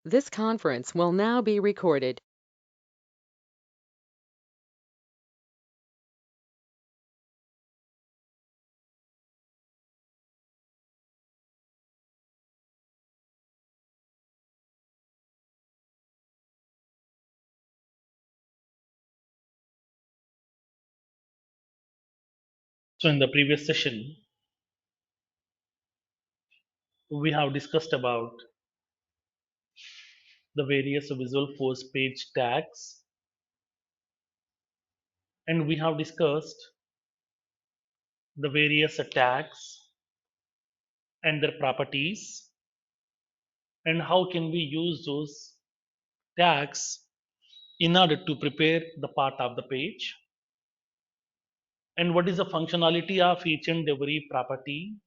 This conference will now be recorded. So in the previous session, we have discussed about the various Visualforce page tags, and we have discussed the various tags and their properties, and how can we use those tags in order to prepare the part of the page, and what is the functionality of each and every property,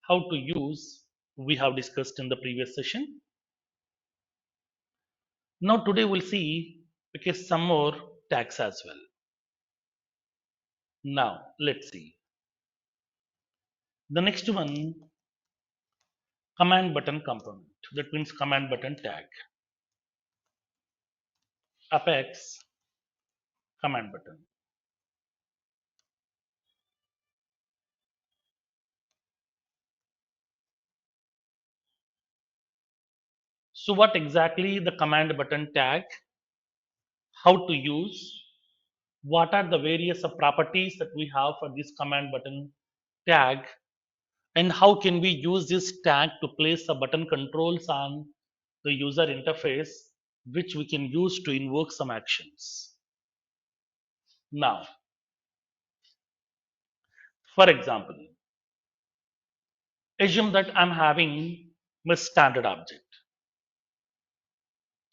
how to use, we have discussed in the previous session. Now today we'll see some more tags as well. Now let's see. The next one, command button component. That means command button tag. Apex command button. So what exactly the command button tag? How to use? What are the various properties that we have for this command button tag? And how can we use this tag to place the button controls on the user interface, which we can use to invoke some actions? Now, for example, assume that I'm having my standard object.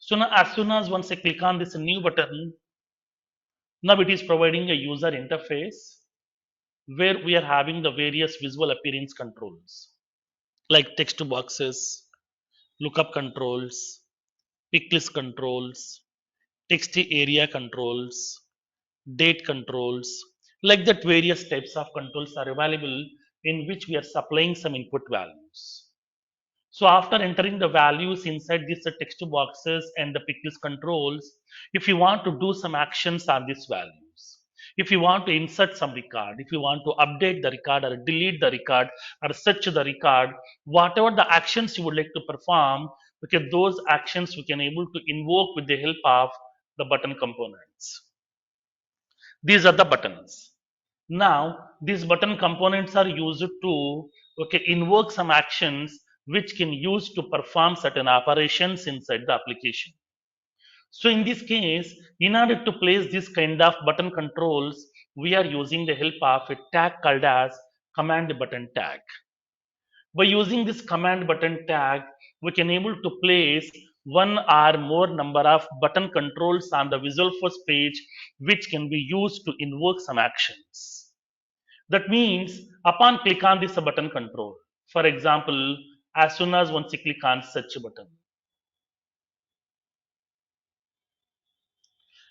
So now as soon as once I click on this new button, now it is providing a user interface where we are having the various visual appearance controls like text boxes, lookup controls, pick list controls, text area controls, date controls, like that various types of controls are available in which we are supplying some input values. So after entering the values inside these text boxes and the picklist controls, if you want to do some actions on these values, if you want to insert some record, if you want to update the record or delete the record or search the record, whatever the actions you would like to perform, okay, those actions we can able to invoke with the help of the button components. These are the buttons. Now, these button components are used to invoke some actions which can use to perform certain operations inside the application. So in this case, in order to place this kind of button controls, we are using the help of a tag called as command button tag. By using this command button tag, we can able to place one or more number of button controls on the Visualforce page, which can be used to invoke some actions. That means upon click on this button control, for example, as soon as once you click on search button,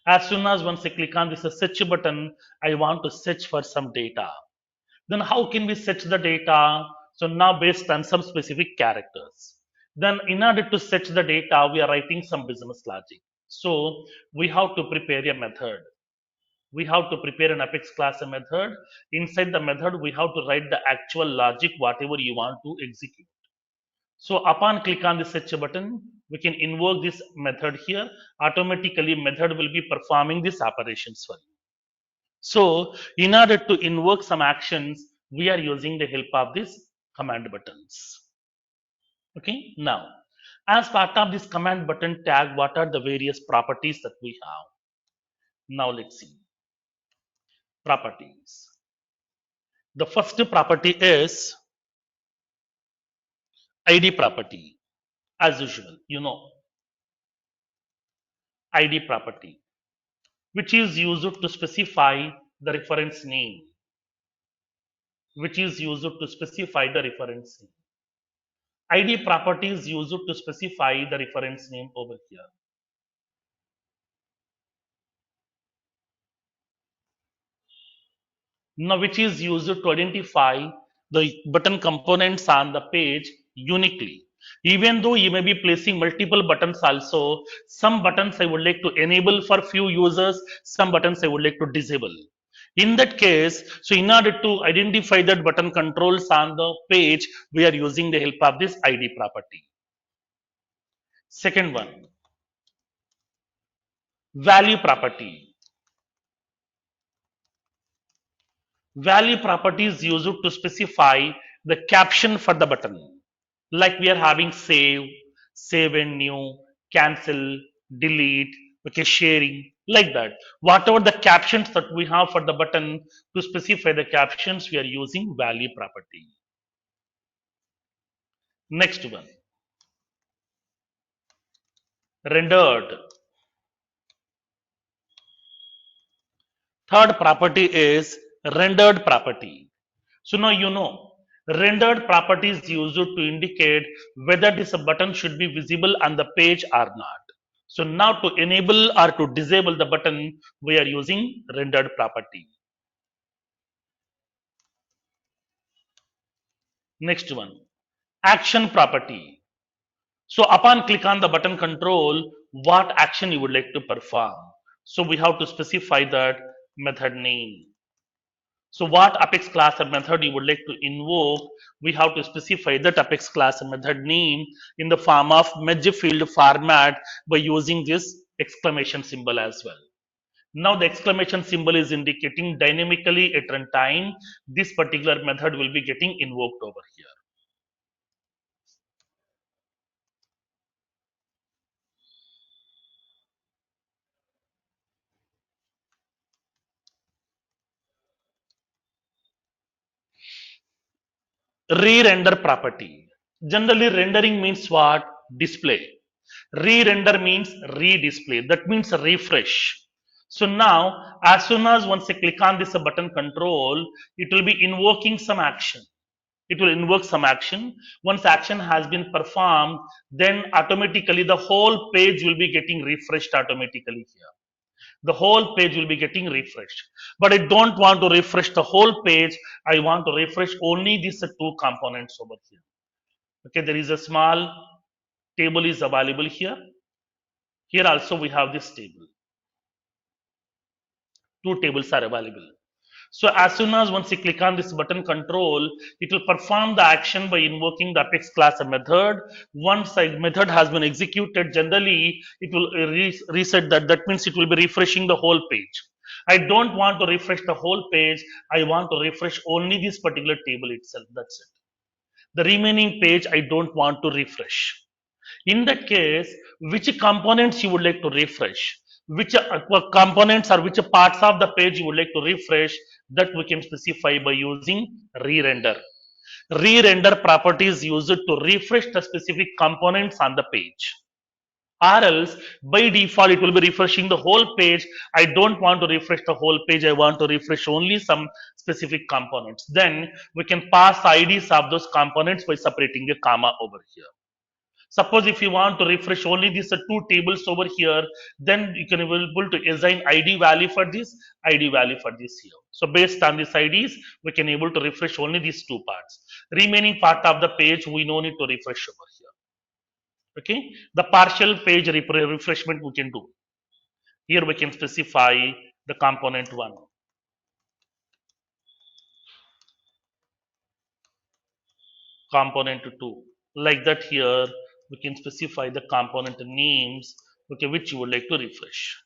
as soon as once you click on this search button, I want to search for some data. Then how can we search the data? So now based on some specific characters. Then in order to search the data, we are writing some business logic. So we have to prepare a method. We have to prepare an apex class a method. Inside the method, we have to write the actual logic, whatever you want to execute. So upon click on the search button, we can invoke this method here. Automatically, method will be performing these operations for you. So in order to invoke some actions, we are using the help of these command buttons. Okay. Now, as part of this command button tag, what are the various properties that we have? Now let's see. Properties. The first property is ID property. As usual, ID property, which is used to specify the reference name, which is used to specify the reference name. ID property is used to specify the reference name over here. Now, which is used to identify the button components on the page uniquely. Even though you may be placing multiple buttons also, some buttons I would like to enable for few users, some buttons I would like to disable. In that case, so in order to identify that button controls on the page, we are using the help of this ID property. Second one, value property. Value property is used to specify the caption for the button. Like we are having save, save and new, cancel, delete, okay, sharing, like that. Whatever the captions that we have for the button, to specify the captions, we are using value property. Next one, rendered. Third property is rendered property. So now you know rendered property is used to indicate whether this button should be visible on the page or not. So now to enable or to disable the button, we are using rendered property. Next one, action property. So upon click on the button control, what action you would like to perform. So we have to specify that method name. So what Apex class or method you would like to invoke, we have to specify that Apex class and method name in the form of merge field format by using this exclamation symbol as well. Now the exclamation symbol is indicating dynamically at runtime, this particular method will be getting invoked over here. Re-render property. Generally, rendering means what? Display. Re-render means re-display. That means refresh. So now, as soon as once I click on this button control, it will be invoking some action. It will invoke some action. Once action has been performed, then automatically the whole page will be getting refreshed automatically here. The whole page will be getting refreshed. But I don't want to refresh the whole page. I want to refresh only these two components over here. Okay, there is a small table is available here. Here also we have this table. Two tables are available. So as soon as once you click on this button control, it will perform the action by invoking the Apex class method. Once the method has been executed, generally it will reset that. That means it will be refreshing the whole page. I don't want to refresh the whole page. I want to refresh only this particular table itself. That's it. The remaining page I don't want to refresh. In that case, which components you would like to refresh, which components or which parts of the page you would like to refresh, that we can specify by using re-render. Re-render property is used to refresh the specific components on the page. Or else, by default, it will be refreshing the whole page. I don't want to refresh the whole page. I want to refresh only some specific components. Then we can pass IDs of those components by separating a comma over here. Suppose if you want to refresh only these two tables over here, then you can able to assign ID value for this, ID value for this here. So based on these IDs, we can able to refresh only these two parts. Remaining part of the page, we no need to refresh over here. Okay, the partial page refreshment we can do. Here we can specify the component one, component two. Like that here, we can specify the component names, okay, which you would like to refresh.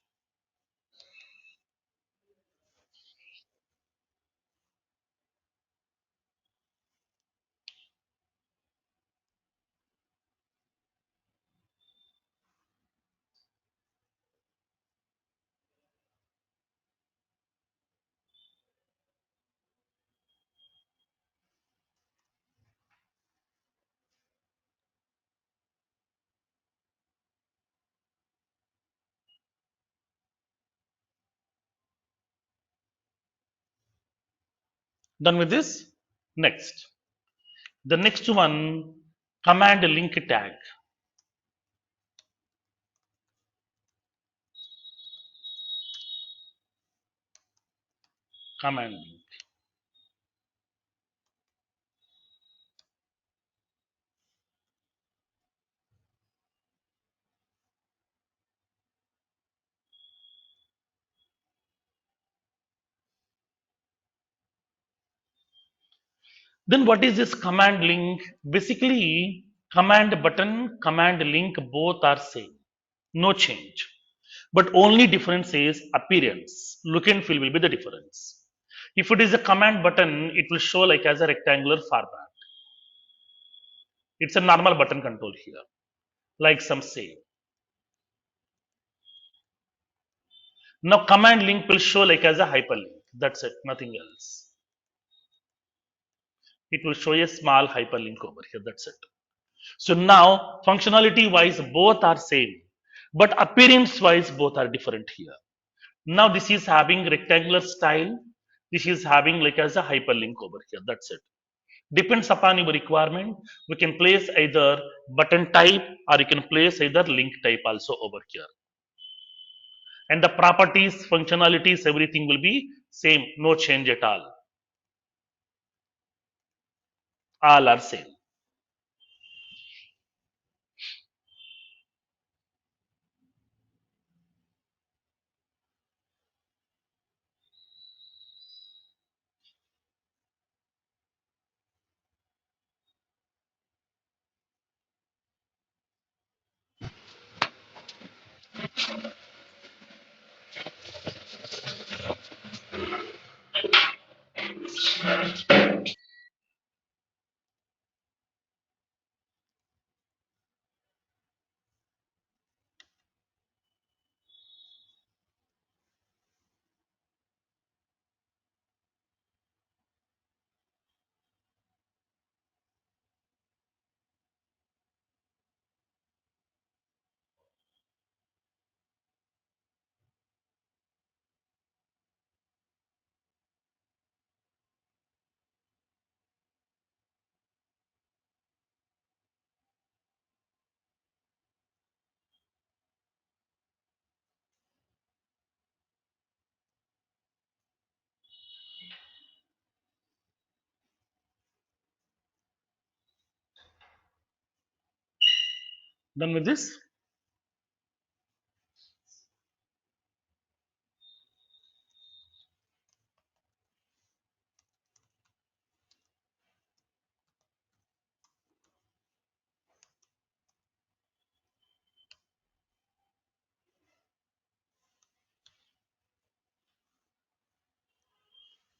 Done with this? Next. The next one, command link tag. Command link. Then what is this command link? Basically, command button, command link both are same. No change. But only difference is appearance. Look and feel will be the difference. If it is a command button, it will show like as a rectangular format. It's a normal button control here, like some say. Now command link will show like as a hyperlink. That's it, nothing else. It will show a small hyperlink over here. That's it. So now functionality wise both are same, but appearance wise both are different here. Now this is having rectangular style. This is having like as a hyperlink over here. That's it. Depends upon your requirement. We can place either button type or you can place either link type also over here. And the properties, functionalities, everything will be same. No change at all. All are same. Done with this?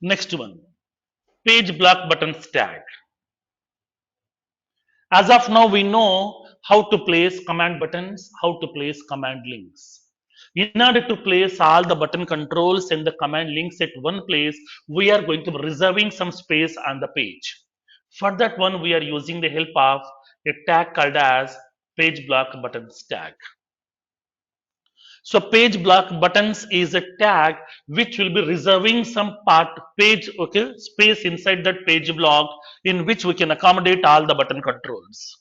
Next one. Page block button tag. As of now, we know how to place command buttons, how to place command links. In order to place all the button controls and the command links at one place, we are going to be reserving some space on the page. For that one, we are using the help of a tag called as page block buttons tag. So page block buttons is a tag which will be reserving some part page, okay, space inside that page block in which we can accommodate all the button controls.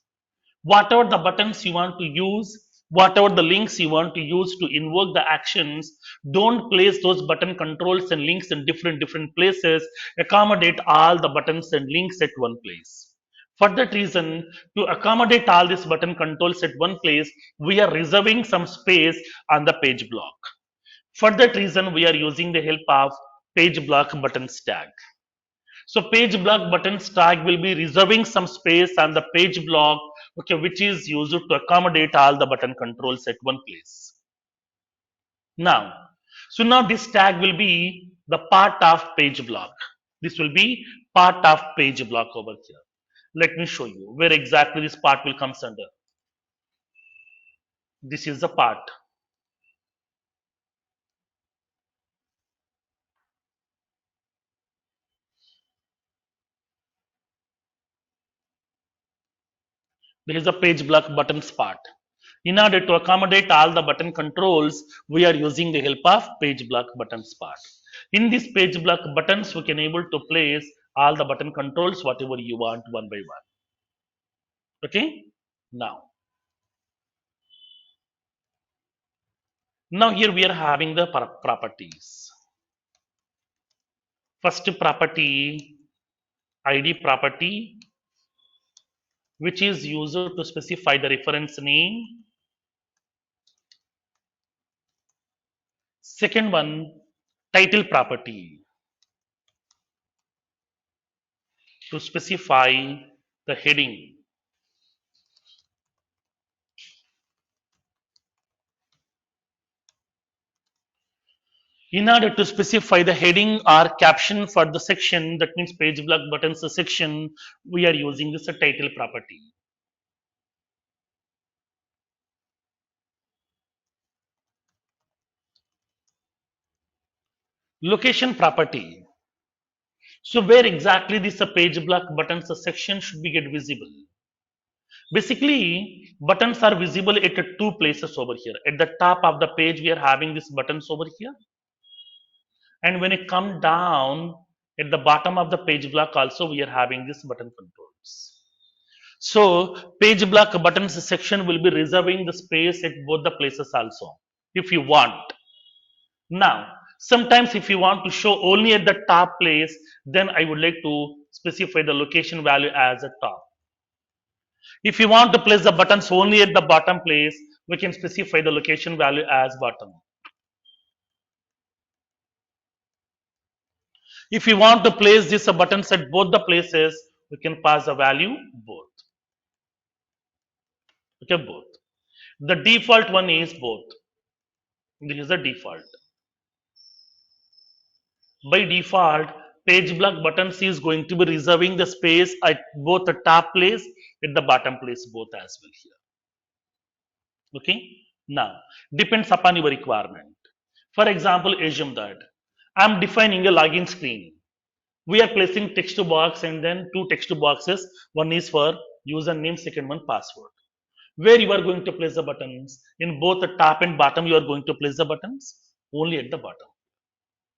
Whatever the buttons you want to use, whatever the links you want to use to invoke the actions, don't place those button controls and links in different places. Accommodate all the buttons and links at one place. For that reason, to accommodate all these button controls at one place, we are reserving some space on the page block. For that reason, we are using the help of page block buttons tag. So page block buttons tag will be reserving some space on the page block, okay, which is used to accommodate all the button controls at one place. Now, so now this tag will be the part of page block. This will be part of page block over here. Let me show you where exactly this part will come under. This is the part. There is a page block buttons part. In order to accommodate all the button controls, we are using the help of page block buttons part. In this page block buttons, we can able to place all the button controls, whatever you want one by one. Okay. Now here we are having the properties. First property, ID property, which is used to specify the reference name. Second one, title property. to specify the heading. In order to specify the heading or caption for the section, that means page block buttons section, we are using this title property. Location property. So where exactly this page block buttons section should be get visible? Basically, buttons are visible at two places over here. At the top of the page, we are having these buttons over here. And when you come down at the bottom of the page block, also we are having this button controls. So page block buttons section will be reserving the space at both the places also, if you want. Now, sometimes if you want to show only at the top place, then I would like to specify the location value as a top. If you want to place the buttons only at the bottom place, we can specify the location value as bottom. If you want to place this buttons at both the places, we can pass the value both. Okay, both. The default one is both. This is the default. By default, page block buttons is going to be reserving the space at both the top place at the bottom place both as well here. Okay. Now, depends upon your requirement. For example, assume that I'm defining a login screen. We are placing text box and then two text boxes. One is for username, second one password. Where you are going to place the buttons? In both the top and bottom, you are going to place the buttons only at the bottom,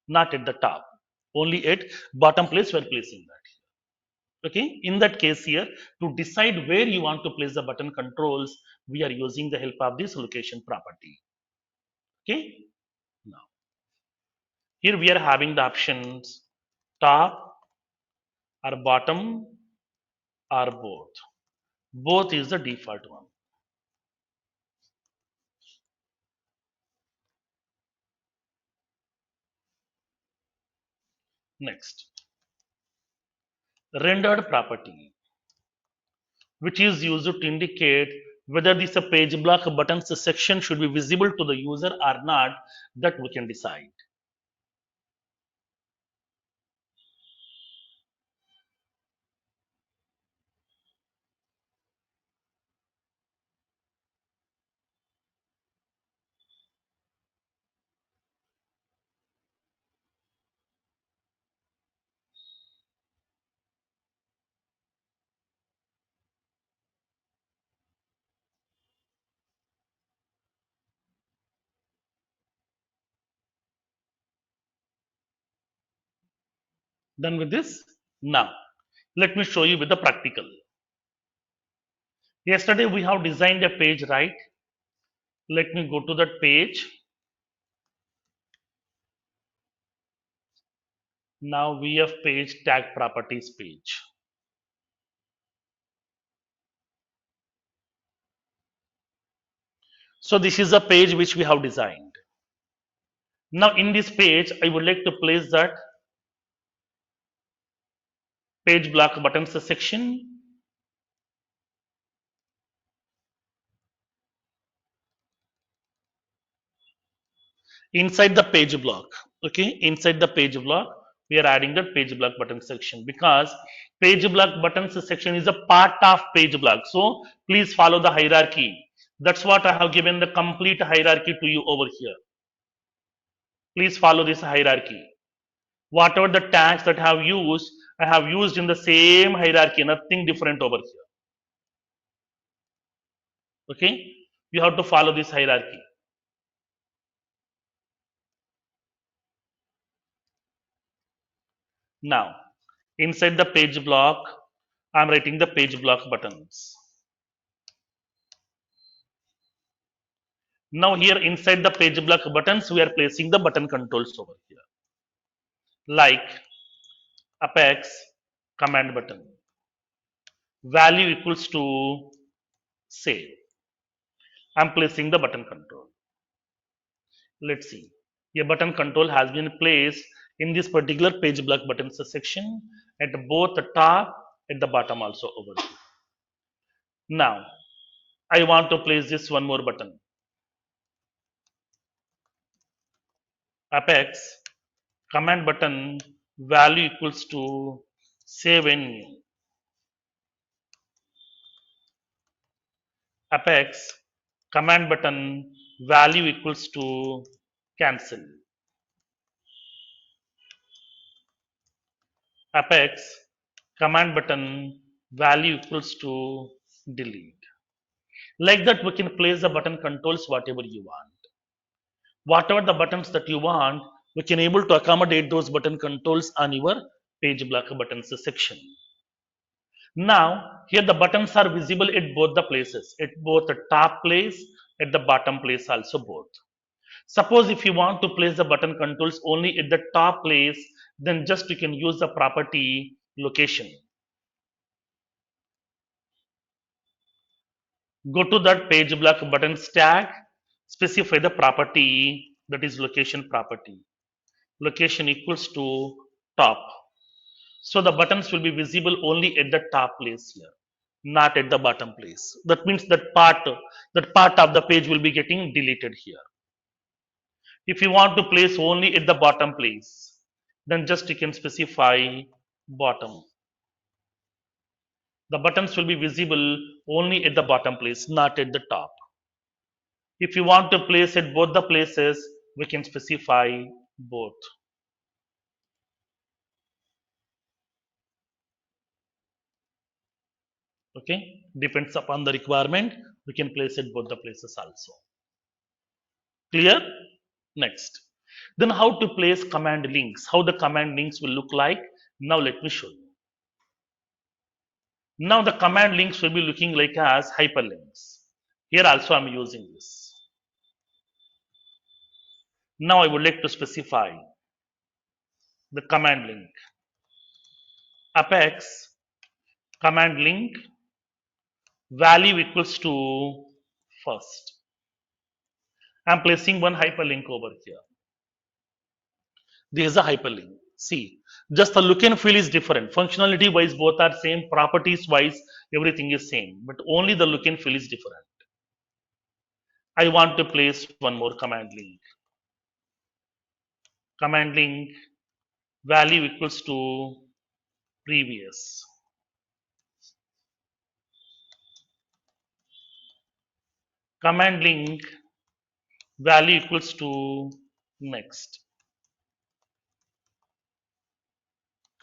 not at the top. Only at bottom place we are placing that. Okay. In that case here, to decide where you want to place the button controls, we are using the help of this location property. Okay. Now, here we are having the options top or bottom or both. Both is the default one. Next, rendered property, which is used to indicate whether this page block buttons section should be visible to the user or not, that we can decide. Done with this? Now, let me show you with the practical. Yesterday we have designed a page, right? Let me go to that page. Now we have page tag properties page. So this is a page which we have designed. Now in this page, I would like to place that page block buttons section. Inside the page block. Okay, inside the page block, we are adding the page block button section because page block buttons section is a part of page block. So please follow the hierarchy. That's what I have given the complete hierarchy to you over here. Please follow this hierarchy. Whatever the tags that I have used in the same hierarchy, nothing different over here. Okay, you have to follow this hierarchy. Now, inside the page block, I'm writing the page block buttons. Now here inside the page block buttons, we are placing the button controls over here. Like apex command button. Value equals to save. I'm placing the button control. Let's see. A button control has been placed in this particular page block buttons section at both the top at the bottom also over here. Now I want to place this one more button. Apex command button value equals to save in new. Apex command button value equals to cancel. Apex command button value equals to delete. Like that, we can place the button controls whatever you want. Whatever the buttons that you want, we can able to accommodate those button controls on your page blocker buttons section. Now, here the buttons are visible at both the places, at both the top place, at the bottom place also both. Suppose if you want to place the button controls only at the top place, then just you can use the property location. Go to that page block buttons tag, specify the property that is location property. Location equals to top. So the buttons will be visible only at the top place here, not at the bottom place. That means that part of the page will be getting deleted here. If you want to place only at the bottom place, then just you can specify bottom. The buttons will be visible only at the bottom place, not at the top. If you want to place at both the places, we can specify both. Okay, depends upon the requirement, we can place at both the places also. Clear? Next. Then how to place command links, how the command links will look like. Now let me show you. Now the command links will be looking like as hyperlinks. Here also I'm using this. Now I would like to specify the command link. Apex command link value equals to first. I'm placing one hyperlink over here. There is a hyperlink. See, just the look and feel is different. Functionality wise, both are same. Properties wise, everything is same. But only the look and feel is different. I want to place one more command link. Command link value equals to previous. Command link value equals to next.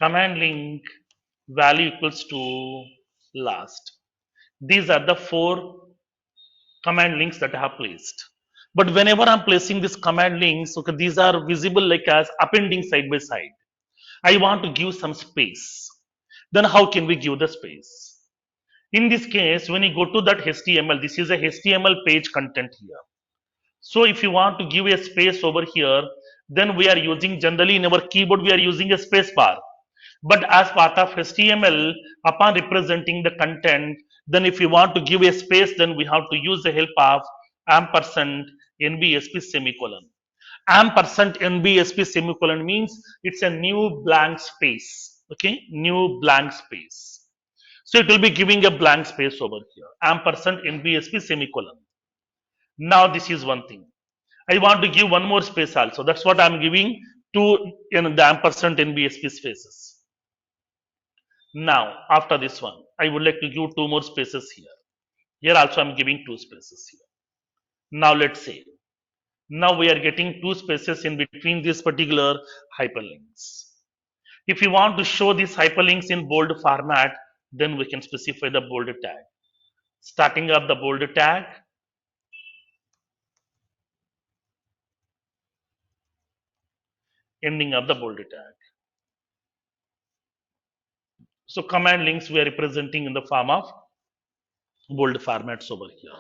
Command link value equals to last. These are the 4 command links that I have placed. But whenever I'm placing these command links, okay, these are visible like as appending side by side. I want to give some space. Then how can we give the space? In this case, when you go to that HTML, this is a HTML page content here. So if you want to give a space over here, then we are using generally in our keyboard, we are using a space bar. But as part of HTML, upon representing the content, then if you want to give a space, then we have to use the help of ampersand NBSP semicolon. Ampersand NBSP semicolon means it's a new blank space. Okay, new blank space. So it will be giving a blank space over here. Ampersand NBSP semicolon. Now this is one thing. I want to give one more space also. That's what I'm giving to the ampersand NBSP spaces. Now, after this one, I would like to give 2 more spaces here. Here also I'm giving 2 spaces here. Now let's say, now we are getting 2 spaces in between these particular hyperlinks. If you want to show these hyperlinks in bold format, then we can specify the bold tag. Starting up the bold tag, ending up the bold tag. So command links we are representing in the form of bold formats over here.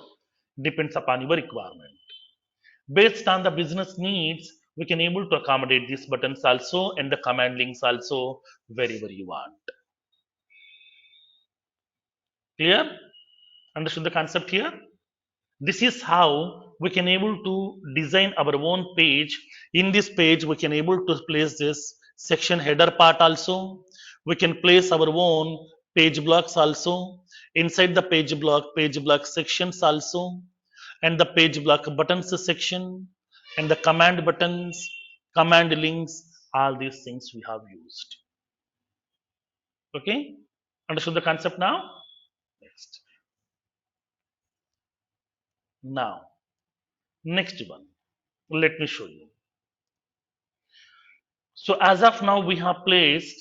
Depends upon your requirement. Based on the business needs, we can able to accommodate these buttons also and the command links also wherever you want. Clear? Understood the concept here? This is how we can able to design our own page. In this page, we can able to place this section header part also. We can place our own page blocks also, inside the page block sections also, and the page block buttons section, and the command buttons, command links, all these things we have used. Okay, understood the concept now? Next. Now, next one. Let me show you. So as of now, we have placed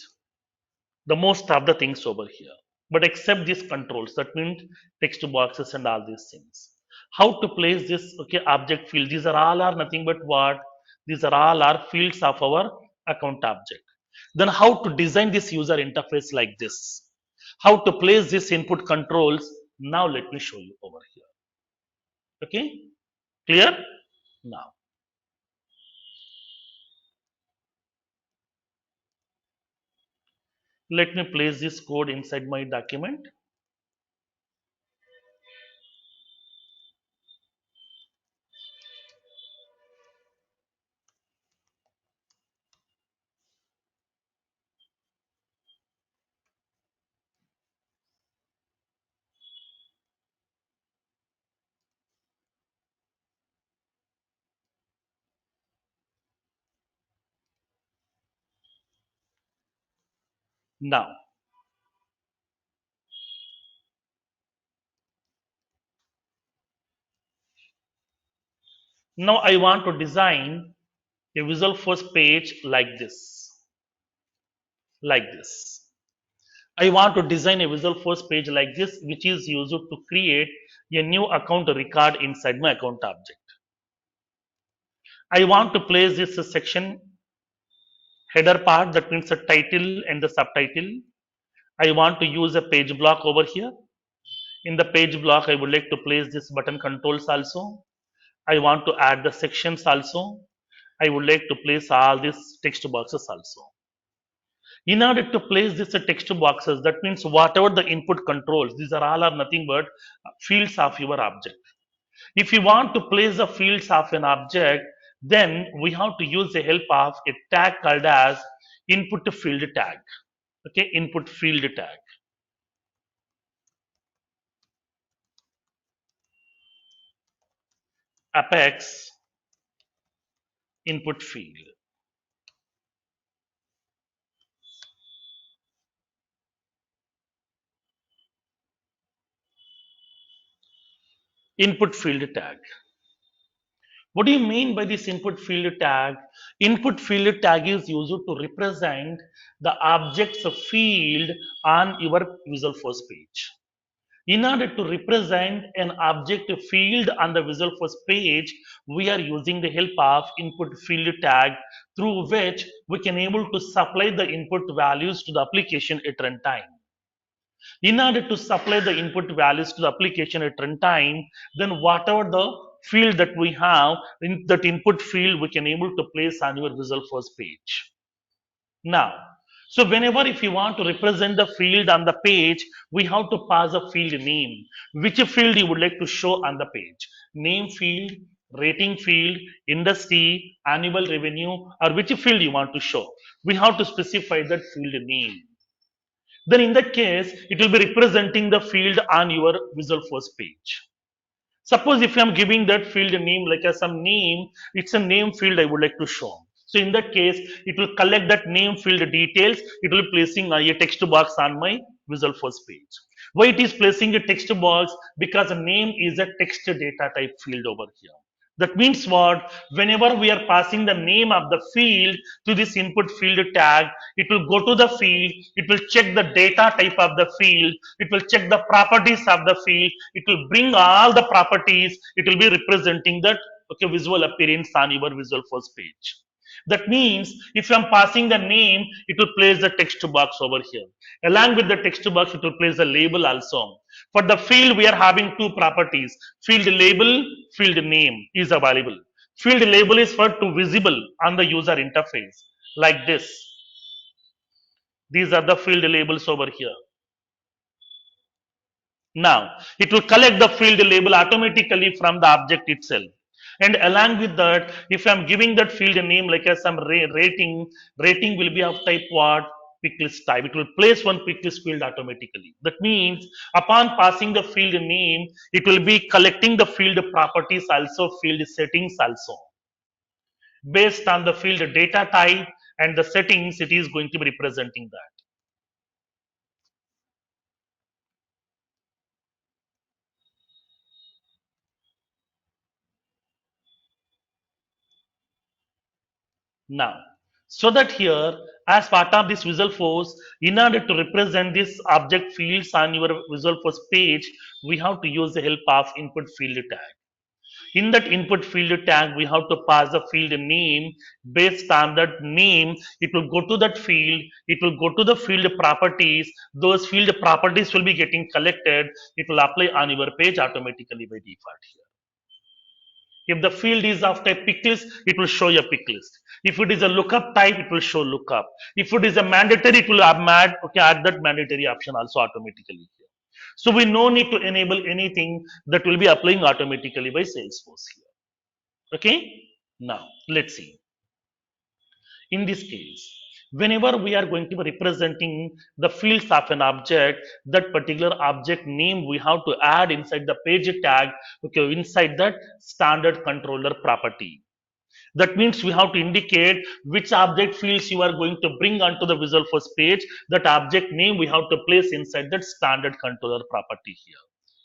the most of the things over here, but except these controls, that means text boxes and all these things. How to place this? Okay, object field. These are all are nothing but what? These are all are fields of our account object. Then how to design this user interface like this? How to place this input controls? Now let me show you over here. Okay, clear? Now let me place this code inside my document. Now, now I want to design a Visualforce page like this. Like this. I want to design a Visualforce page like this, which is used to create a new account record inside my account object. I want to place this section header part, that means the title and the subtitle. I want to use a page block over here. In the page block, I would like to place this button controls also. I want to add the sections also. I would like to place all these text boxes also. In order to place these text boxes, that means whatever the input controls, these are all are nothing but fields of your object. If you want to place the fields of an object, then we have to use the help of a tag called as input field tag. Okay, input field tag. Apex input field. Input field tag. What do you mean by this input field tag? Input field tag is used to represent the object's field on your Visualforce page. In order to represent an object field on the Visualforce page, we are using the help of input field tag, through which we can able to supply the input values to the application at runtime. In order to supply the input values to the application at runtime, then whatever the field that we have in that input field, we can able to place on your Visualforce page. Now, so whenever if you want to represent the field on the page, we have to pass a field name. Which field you would like to show on the page? Name field, rating field, industry, annual revenue, or which field you want to show. We have to specify that field name. Then in that case, it will be representing the field on your Visualforce page. Suppose if I'm giving that field a name like as some name, it's a name field I would like to show. So in that case, it will collect that name field details. It will be placing a text box on my Visualforce page. Why it is placing a text box? Because a name is a text data type field over here. That means what? Whenever we are passing the name of the field to this input field tag, it will go to the field, it will check the data type of the field, it will check the properties of the field, it will bring all the properties, it will be representing that okay visual appearance on your Visualforce page. That means if I'm passing the name, it will place the text box over here. Along with the text box, it will place the label also. For the field, we are having two properties. Field label, field name is available. Field label is for to visible on the user interface like this. These are the field labels over here. Now, it will collect the field label automatically from the object itself. And along with that, if I'm giving that field a name like as some rating will be of type what? pick list type. It will place one pick list field automatically. That means upon passing the field name, it will be collecting the field properties also, field settings also. Based on the field data type and the settings, it is going to be representing that. Now, so that here, as part of this Visualforce, in order to represent this object fields on your Visualforce page, we have to use the help of input field tag. In that input field tag, we have to pass the field name. Based on that name, it will go to that field, it will go to the field properties. Those field properties will be getting collected. It will apply on your page automatically by default here. If the field is of type pick list, it will show a pick list. If it is a lookup type, it will show lookup. If it is a mandatory, it will add that mandatory option also automatically here. So we no need to enable anything, that will be applying automatically by Salesforce here. Okay. Now let's see. In this case, whenever we are going to be representing the fields of an object, that particular object name we have to add inside the page tag, okay, inside that standard controller property. That means we have to indicate which object fields you are going to bring onto the Visualforce page. That object name we have to place inside that standard controller property here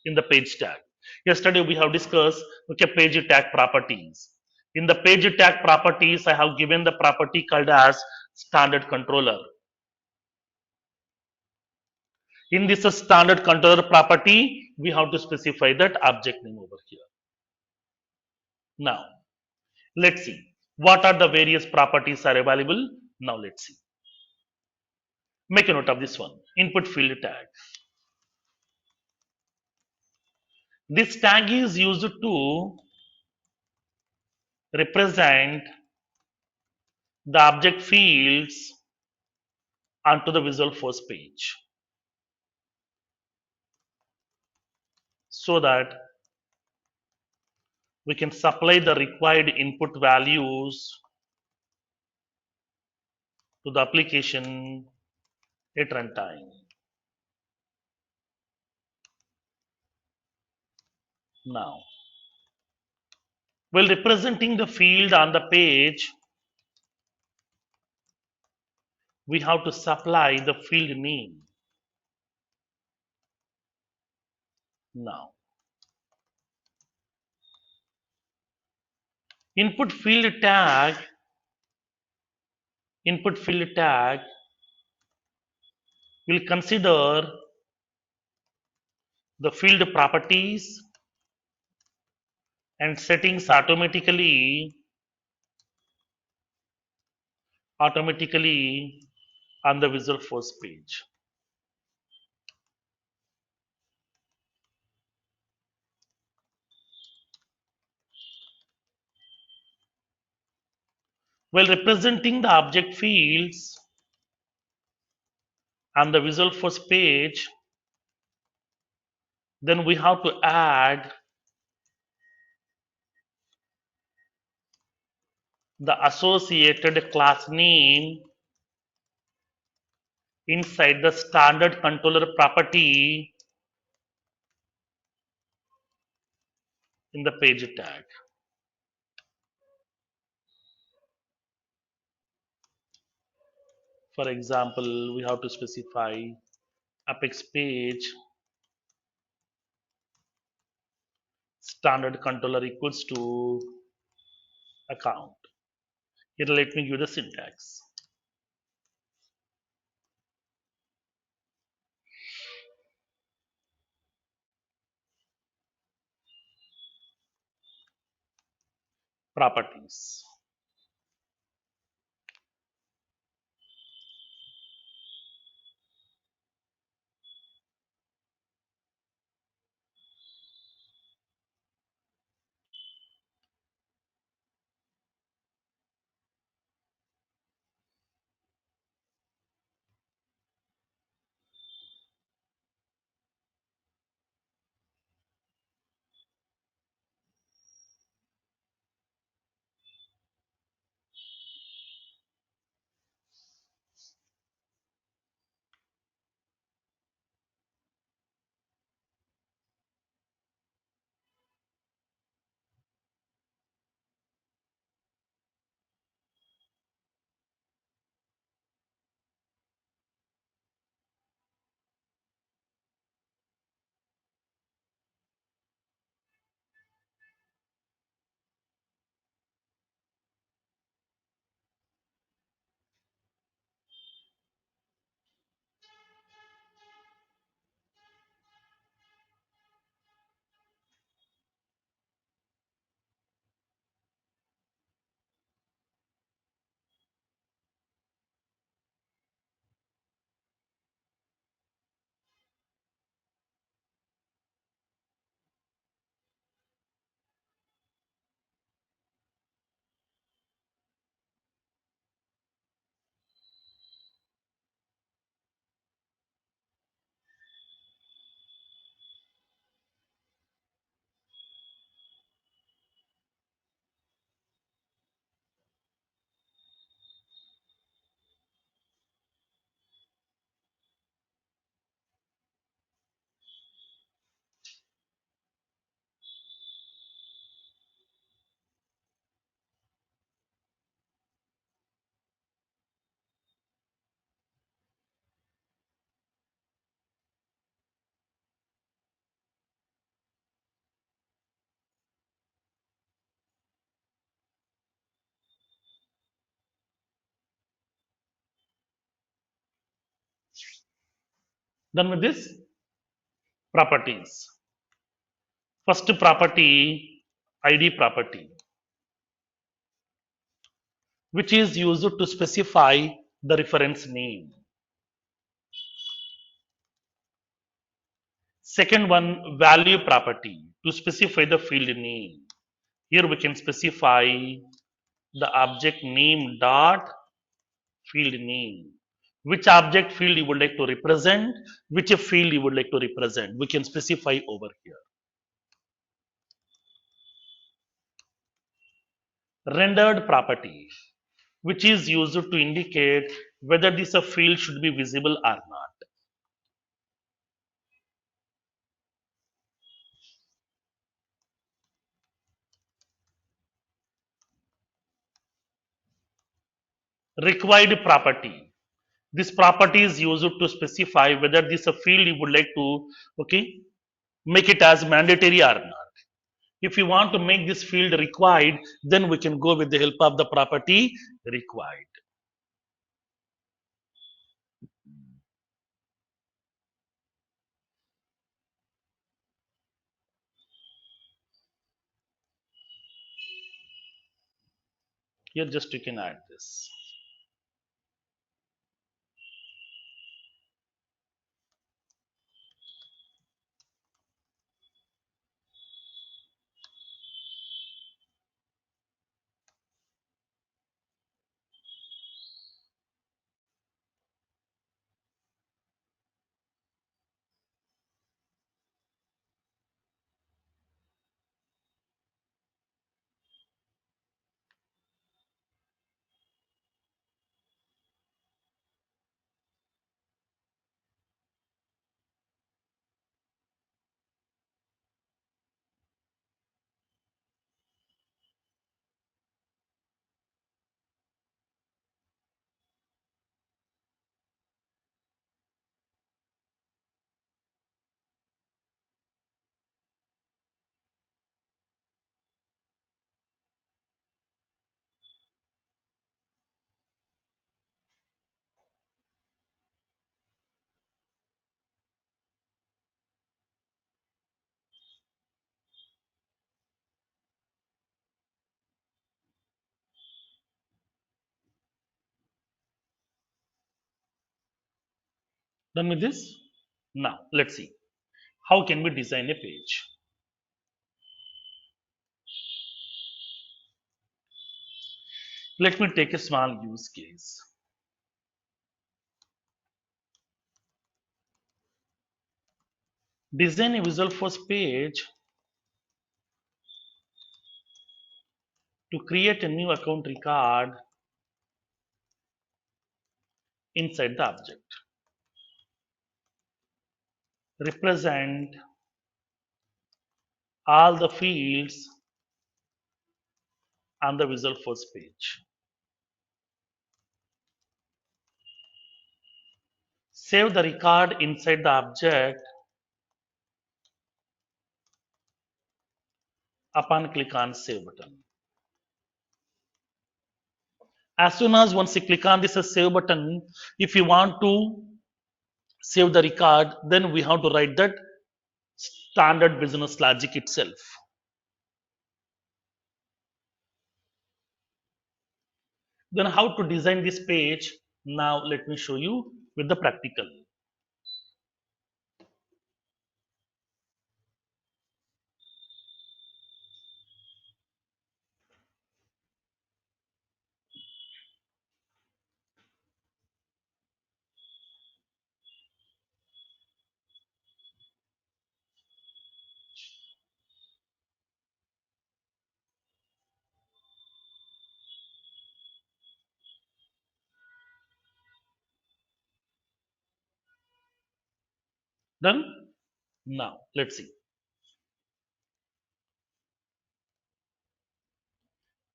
in the page tag. Yesterday we have discussed, okay, page tag properties. In the page tag properties, I have given the property called as standard controller. In this standard controller property, we have to specify that object name over here. Now, let's see what are the various properties are available. Now let's see. Make a note of this one. Input field tag. This tag is used to represent the object fields onto the Visualforce page, so that we can supply the required input values to the application at runtime. Now, while representing the field on the page, we have to supply the field name. Now, input field tag, input field tag will consider the field properties and settings automatically on the Visualforce page. While representing the object fields on the Visualforce page, then we have to add the associated class name inside the standard controller property in the page tag. For example, we have to specify Apex page standard controller equals to account. Here let me give the syntax. Properties. Done with this, properties. First property, ID property, which is used to specify the reference name. Second one, value property, to specify the field name. Here we can specify the object name dot field name. Which object field you would like to represent, which field you would like to represent. We can specify over here. Rendered property, which is used to indicate whether this a field should be visible or not. Required property. This property is used to specify whether this a field you would like to, okay, make it as mandatory or not. If you want to make this field required, then we can go with the help of the property required. Here just you can add this. Done with this? Now let's see how can we design a page. Let me take a small use case. Design a Visualforce page to create a new account record inside the object. Represent all the fields on the Visualforce page. Save the record inside the object upon click on save button. As soon as once you click on this save button, if you want to save the record, then we have to write that standard business logic itself. Then how to design this page? Now let me show you with the practical. Done? Now let's see.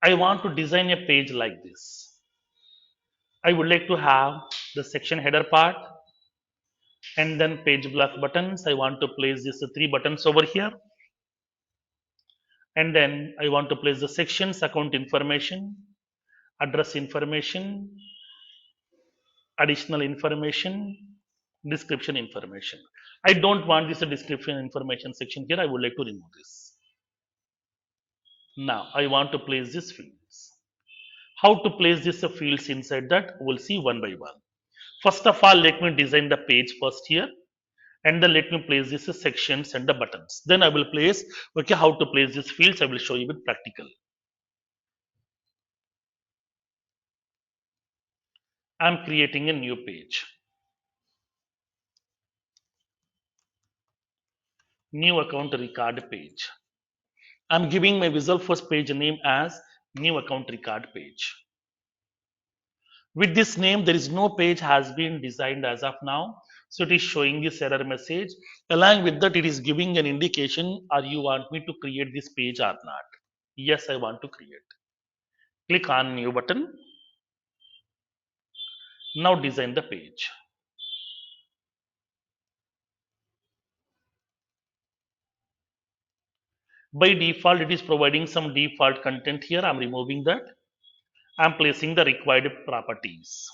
I want to design a page like this. I would like to have the section header part and then page block buttons. I want to place these three buttons over here. And then I want to place the sections, account information, address information, additional information, description information. I don't want this description information section here. I would like to remove this. Now I want to place these fields. How to place these fields inside that? We'll see one by one. First of all, let me design the page first here, and then let me place these sections and the buttons. Then I will place, okay, how to place these fields. I will show you with practical. I'm creating a new page, new account record page. I'm giving my Visualforce page name as new account record page. With this name, there is no page has been designed as of now. So it is showing this error message. Along with that, it is giving an indication, are you want me to create this page or not? Yes, I want to create. Click on new button. Now design the page. By default, it is providing some default content here. I'm removing that. I'm placing the required properties.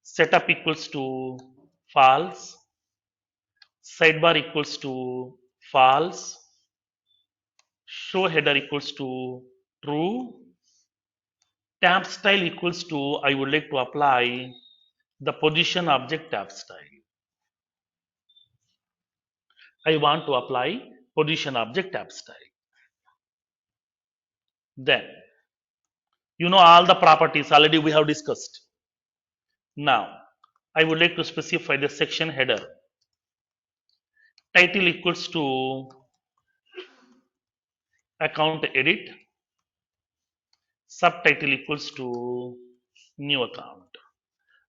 Setup equals to false. Sidebar equals to false. Show header equals to true. Tab style equals to, I would like to apply the position object tab style. I want to apply position object tab style. Then, you know all the properties already we have discussed. Now, I would like to specify the section header. Title equals to account edit. Subtitle equals to new account.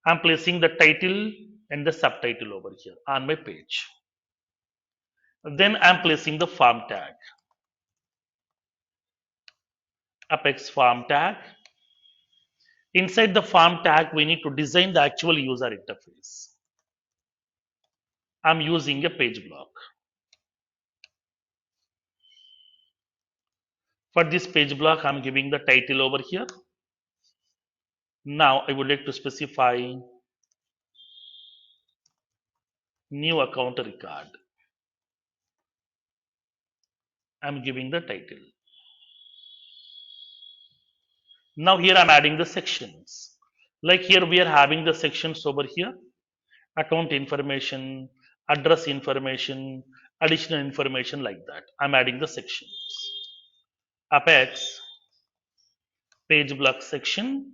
I'm placing the title and the subtitle over here on my page. Then I'm placing the form tag. Apex form tag. Inside the form tag, we need to design the actual user interface. I'm using a page block. For this page block, I'm giving the title over here. Now I would like to specify new account record. I'm giving the title. Now here I'm adding the sections. Like here we are having the sections over here. Account information, address information, additional information like that. I'm adding the sections. Apex, page block section,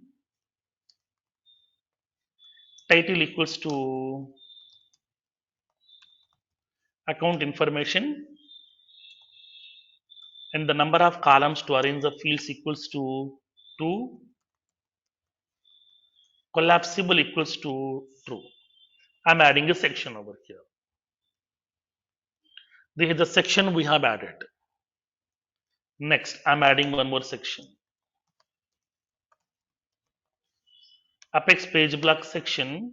title equals to account information, and the number of columns to arrange the fields equals to 2, collapsible equals to true. I'm adding a section over here. This is the section we have added. Next, I'm adding one more section. Apex page block section,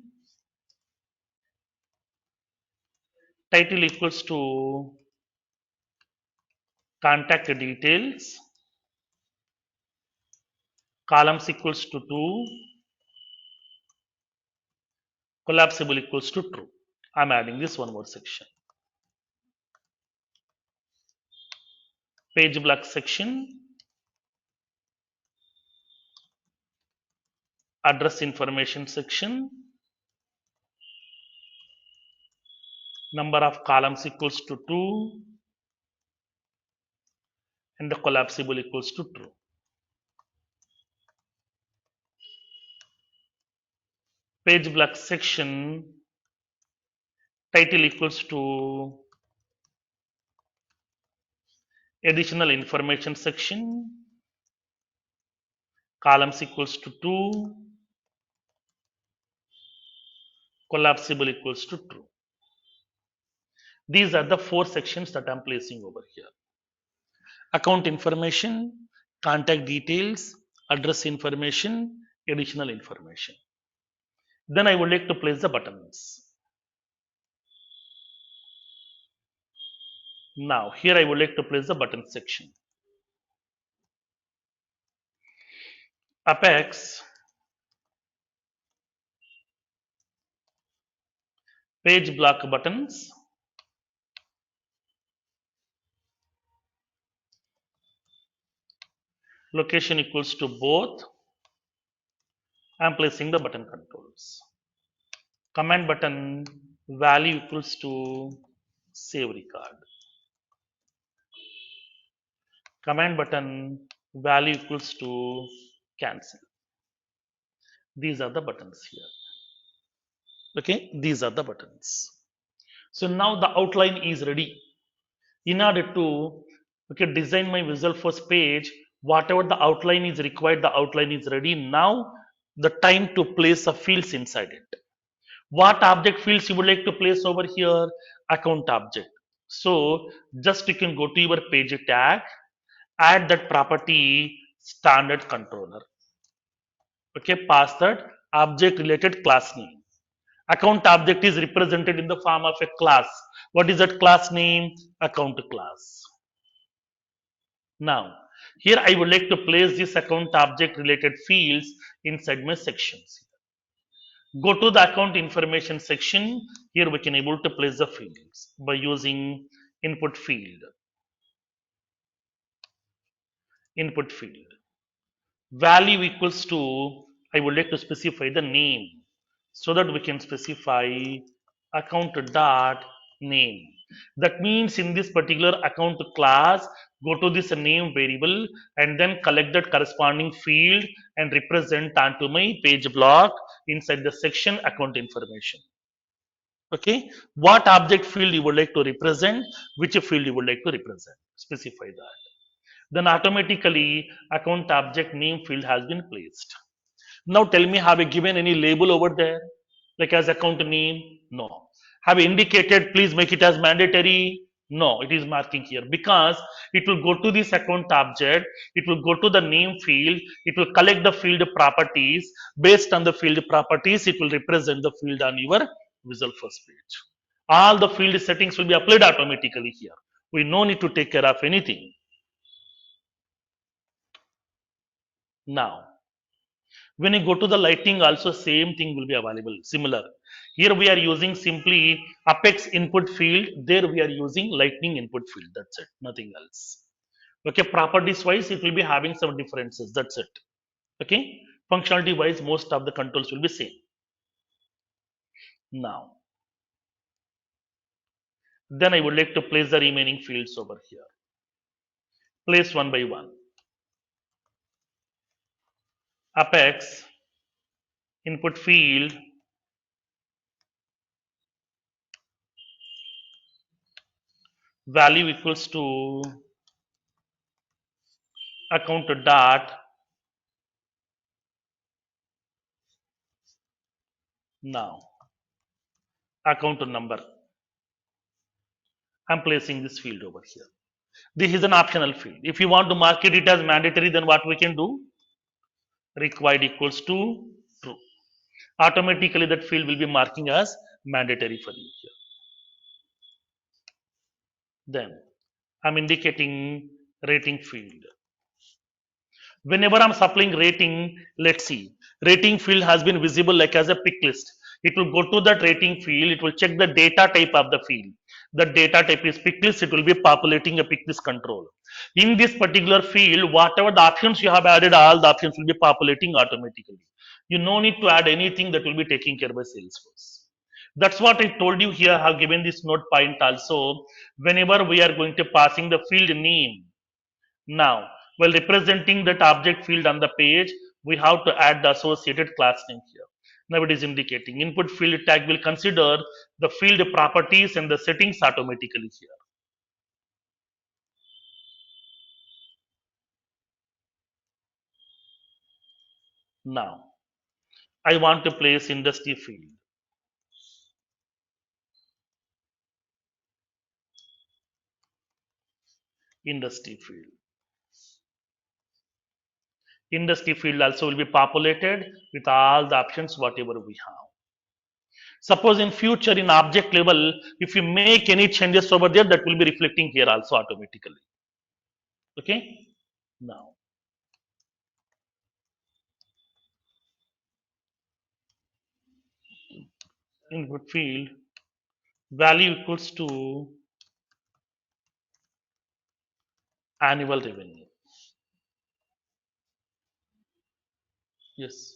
title equals to contact details, columns equals to 2, collapsible equals to true. I'm adding this one more section. Page block section, address information section, number of columns equals to 2, and the collapsible equals to true. Page block section, title equals to additional information section, columns equals to 2, collapsible equals to true. These are the 4 sections that I'm placing over here. Account information, contact details, address information, additional information. Then I would like to place the buttons. Now here I would like to place the button section. Apex Page block buttons, location equals to both. I'm placing the button controls. Command button value equals to save record. Command button value equals to cancel. These are the buttons here. Okay, these are the buttons. So now the outline is ready. In order to design my Visualforce page, whatever the outline is required, the outline is ready. Now the time to place the fields inside it. What object fields you would like to place over here? Account object. So just you can go to your page tag, add that property standard controller. Okay, pass that object related class name. Account object is represented in the form of a class. What is that class name? Account class. Now, here I would like to place this account object related fields inside my sections. Go to the account information section. Here we can able to place the fields by using input field. Input field. Value equals to, I would like to specify the name so that we can specify account dot name. That means in this particular account class, go to this name variable and then collect that corresponding field and represent onto my page block inside the section account information. Okay, what object field you would like to represent, which field you would like to represent, specify that. Then automatically account object name field has been placed. Now tell me, have I given any label over there? Like as account name? No. Have I indicated please make it as mandatory? No, it is marking here because it will go to this account object, it will go to the name field, it will collect the field properties. Based on the field properties, it will represent the field on your Visualforce page. All the field settings will be applied automatically here. We no need to take care of anything. Now, when you go to the lighting, also same thing will be available, similar. Here we are using simply Apex input field. There we are using lightning input field. That's it, nothing else. Okay, properties wise, it will be having some differences. That's it. Okay, functionality wise, most of the controls will be same. Now, then I would like to place the remaining fields over here. Place one by one. Apex input field value equals to account dot now account number. I'm placing this field over here. This is an optional field. If you want to mark it as mandatory, then what we can do? Required equals to true. Automatically, that field will be marking as mandatory for you here. Then I'm indicating rating field. Whenever I'm supplying rating, let's see, rating field has been visible like as a pick list. It will go to that rating field, it will check the data type of the field. The data type is pick list, it will be populating a pick list control. In this particular field, whatever the options you have added, all the options will be populating automatically. You no need to add anything, that will be taken care by Salesforce. That's what I told you here. I have given this note point also. Whenever we are going to passing the field name, now, while representing that object field on the page, we have to add the associated class name here. Now it is indicating input field tag will consider the field properties and the settings automatically here. Now, I want to place industry field. Industry field. Industry field also will be populated with all the options whatever we have. Suppose in future in object level, if you make any changes over there, that will be reflecting here also automatically. Okay. Now, input field value equals to annual revenue. Yes.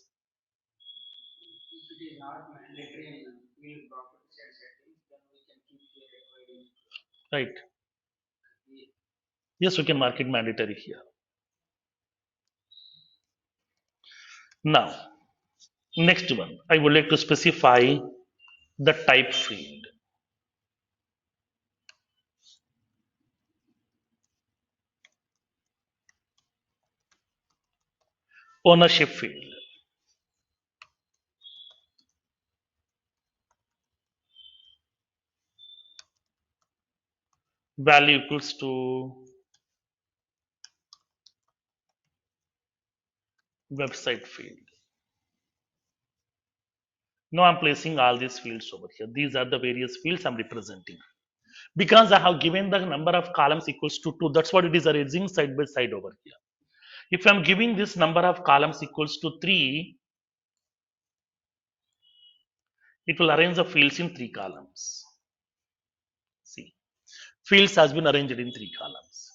Right. Yes, we can mark it mandatory here. Now, next one, I would like to specify the type field, ownership field, value equals to website field. Now I'm placing all these fields over here. These are the various fields I'm representing. Because I have given the number of columns equals to 2, that's what it is arranging side by side over here. If I'm giving this number of columns equals to 3, it will arrange the fields in 3 columns. See, fields has been arranged in 3 columns.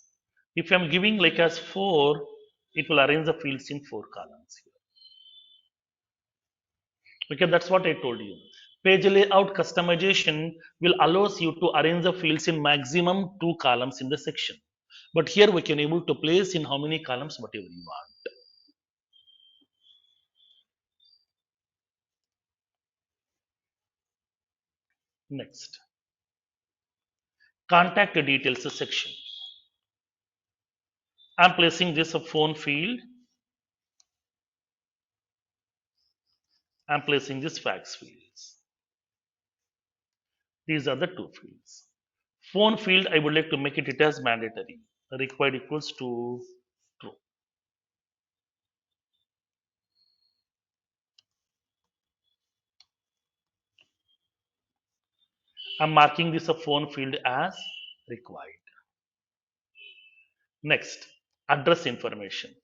If I'm giving like as 4, it will arrange the fields in 4 columns here. Okay, that's what I told you. Page layout customization will allows you to arrange the fields in maximum 2 columns in the section. But here we can able to place in how many columns whatever you want. Next, contact details section. I'm placing this a phone field. I'm placing this fax fields. These are the 2 fields. Phone field, I would like to make it as mandatory. Required equals to true. I'm marking this a phone field as required. Next, address information.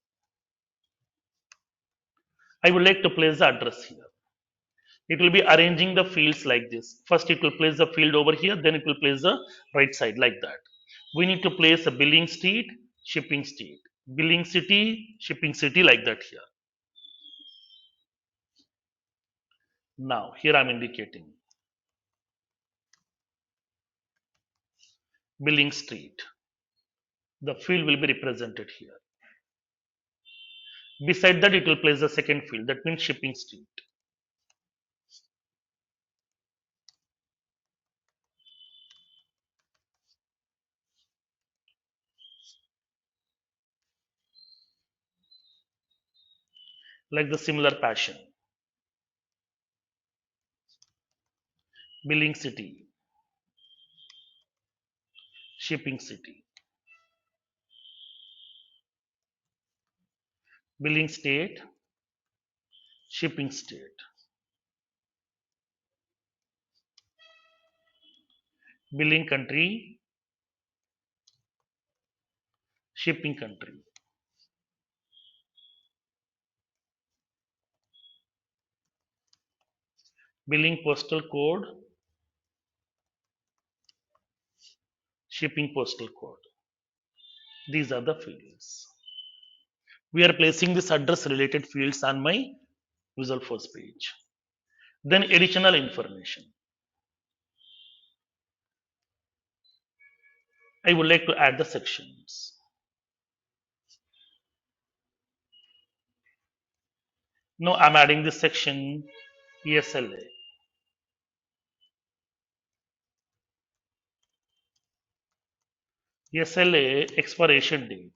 I would like to place the address here. It will be arranging the fields like this. First, it will place the field over here, then it will place the right side like that. We need to place a billing state, shipping state, billing city, shipping city like that here. Now, here I'm indicating billing street. The field will be represented here. Beside that, it will place the second field, that means shipping street. Like the similar passion. Billing city, shipping city, billing state, shipping state, billing country, shipping country, billing postal code, shipping postal code. These are the fields. We are placing this address related fields on my Visualforce page. Then additional information. I would like to add the sections. Now I'm adding this section ESLA. ESLA expiration date.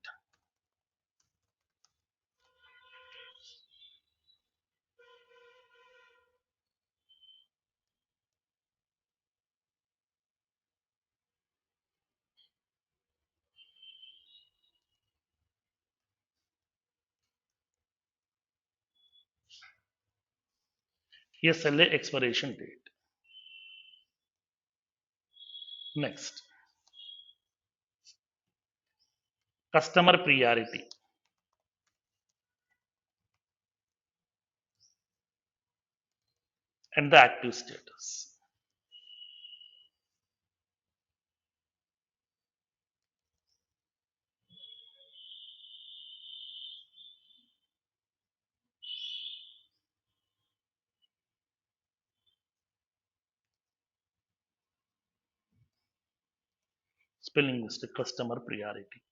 ESLA expiration date. Next, customer priority and the active status. Spelling mistake, customer priority.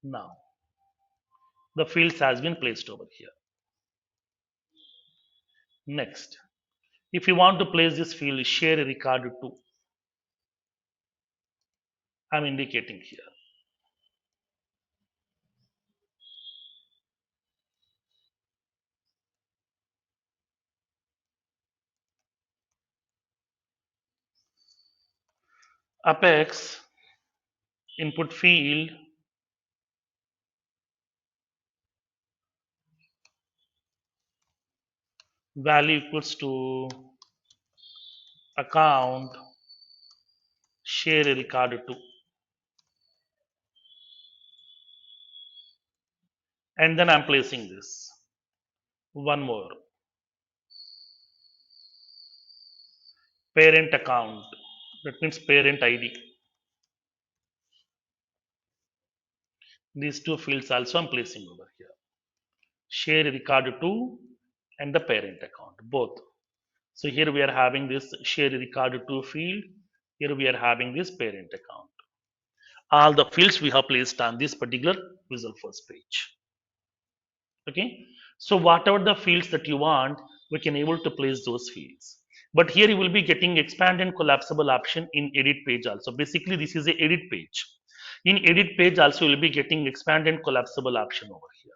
Now, the fields has been placed over here. Next, if you want to place this field, share record to, I'm indicating here. Apex input field value equals to account share record to, and then I'm placing this. One more, parent account, that means parent ID. These two fields also I'm placing over here. Share record to and the parent account, both. So here we are having this share record to field. Here we are having this parent account. All the fields we have placed on this particular Visualforce page. Okay. So whatever the fields that you want, we can able to place those fields. But here you will be getting expand and collapsible option in edit page also. Basically, this is a edit page. In edit page also, you will be getting expand and collapsible option over here.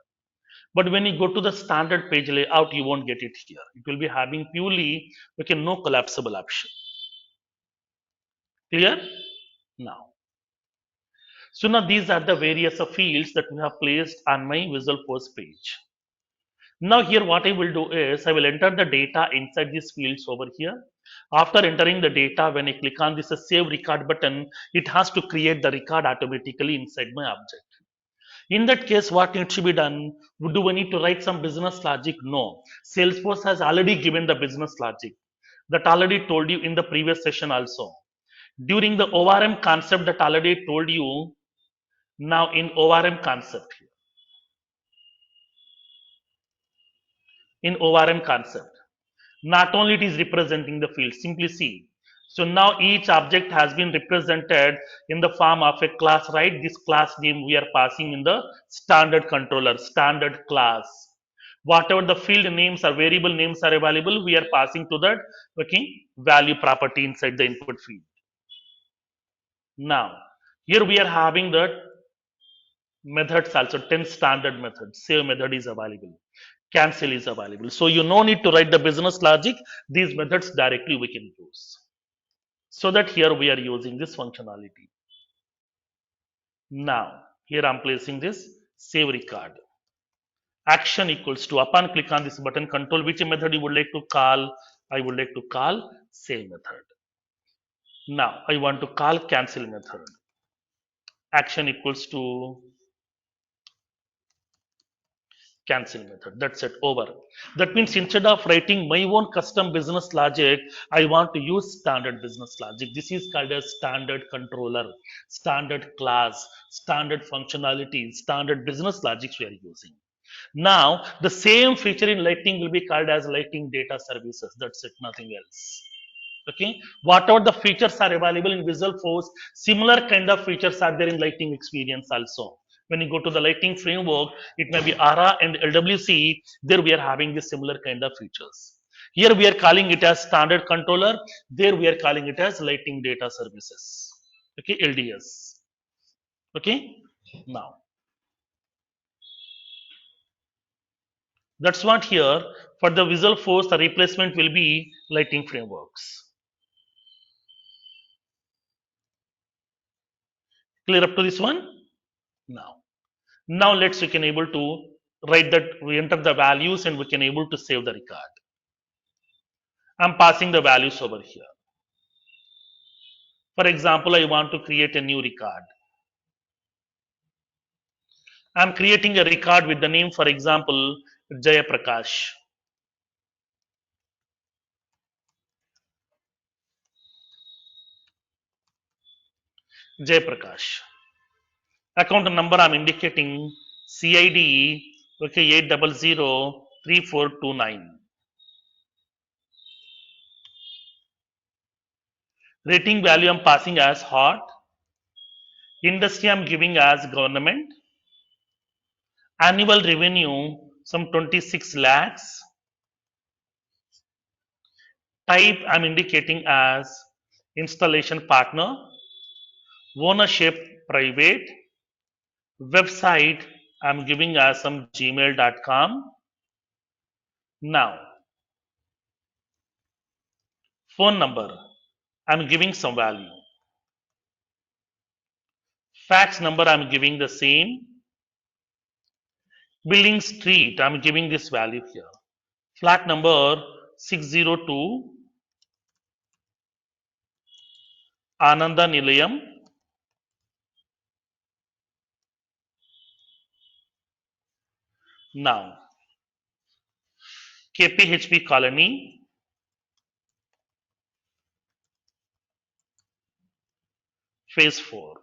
But when you go to the standard page layout, you won't get it here. It will be having purely no collapsible option. Clear? Now. So now these are the various fields that we have placed on my Visualforce page. Now here what I will do is I will enter the data inside these fields over here. After entering the data, when I click on this save record button, it has to create the record automatically inside my object. In that case, what needs to be done? Do we need to write some business logic? No. Salesforce has already given the business logic that already told you in the previous session also. During the ORM concept that already told you, now in ORM concept, in ORM concept, not only it is representing the field, simply see. So now each object has been represented in the form of a class, right? This class name we are passing in the standard controller, standard class. Whatever the field names or variable names are available, we are passing to that value property inside the input field. Now, here we are having that methods also, 10 standard methods. Save method is available. Cancel is available. So you no need to write the business logic. These methods directly we can use. So that here we are using this functionality. Now, here I'm placing this save record. Action equals to, upon click on this button, control which method you would like to call. I would like to call save method. Now, I want to call cancel method. Action equals to cancel method. That's it, over. That means instead of writing my own custom business logic, I want to use standard business logic. This is called a standard controller, standard class, standard functionality, standard business logics we are using. Now the same feature in lighting will be called as lighting data services. That's it, nothing else. Okay, whatever the features are available in Visualforce, similar kind of features are there in lighting experience also. When you go to the lighting framework, it may be ARA and LWC, there we are having the similar kind of features. Here we are calling it as standard controller, there we are calling it as lighting data services. Okay, LDS. Okay, now that's what here for the Visualforce, the replacement will be lighting frameworks. Clear up to this one? Now let's we can able to write that we enter the values and we can able to save the record. I'm passing the values over here. For example, I want to create a new record. I'm creating a record with the name, for example, Jaya Prakash. Jaya Prakash. Account number I'm indicating CID 8003429. Rating value I'm passing as hot. Industry I'm giving as government. Annual revenue some 26 lakhs. Type I'm indicating as installation partner. Ownership private. Website I'm giving as some gmail.com. Now, phone number I'm giving some value. Fax number I'm giving the same. Building street I'm giving this value here. Flat number 602 Ananda Nilayam. Now, KPHP colony, phase 4.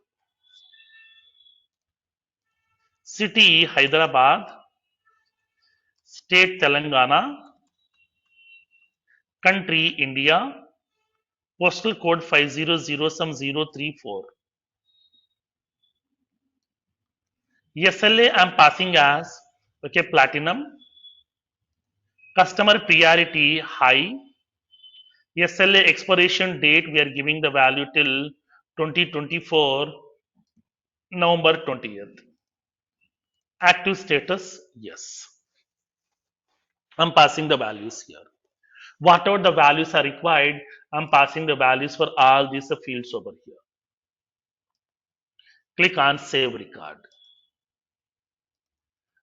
City Hyderabad, state Telangana, country India, postal code 500 some 034. SLA I'm passing as okay platinum, customer priority high, SLA expiration date we are giving the value till 2024 November 20th. Active status yes. I'm passing the values here. Whatever the values are required, I'm passing the values for all these fields over here. Click on save record.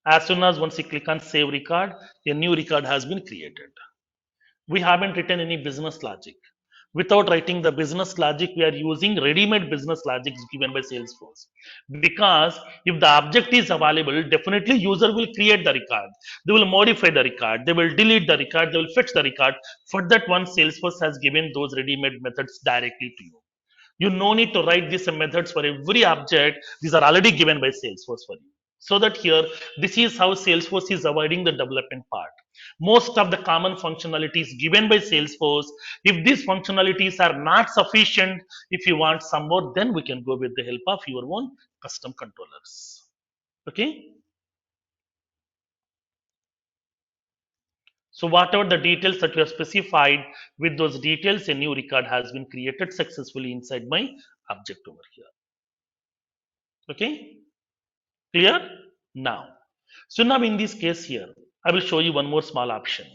As soon as once you click on save record, a new record has been created. We haven't written any business logic. Without writing the business logic, we are using ready-made business logics given by Salesforce. Because if the object is available, definitely user will create the record. They will modify the record. They will delete the record. They will fetch the record. For that one, Salesforce has given those ready-made methods directly to you. You no need to write these methods for every object. These are already given by Salesforce for you. So that here, this is how Salesforce is avoiding the development part. Most of the common functionalities given by Salesforce, if these functionalities are not sufficient, if you want some more, then we can go with the help of your own custom controllers. Okay. So whatever the details that we have specified, with those details, a new record has been created successfully inside my object over here. Okay. Clear? Now. So now in this case here, I will show you one more small option.